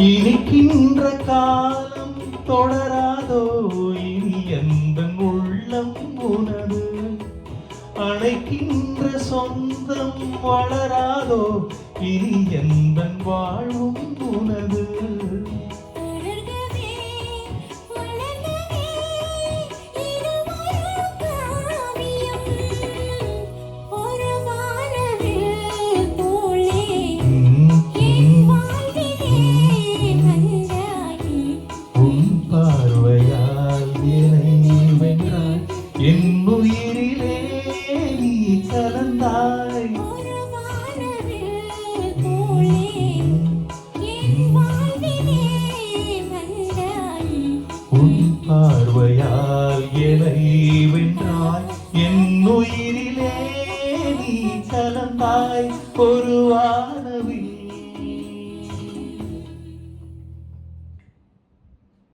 இனிக்கின்ற காலம் தொடராதோ இனி எந்த உள்ளம் உனது அணைக்கின்ற சொந்தம் வளராதோ இனி எந்த வாழ்வும் உனது என்னுயிரிலே நீ கலந்தாய் உன் பார்வையால் என்னை வென்றாய் என்னுயிரிலே நீ கலந்தாய் ஒரு வான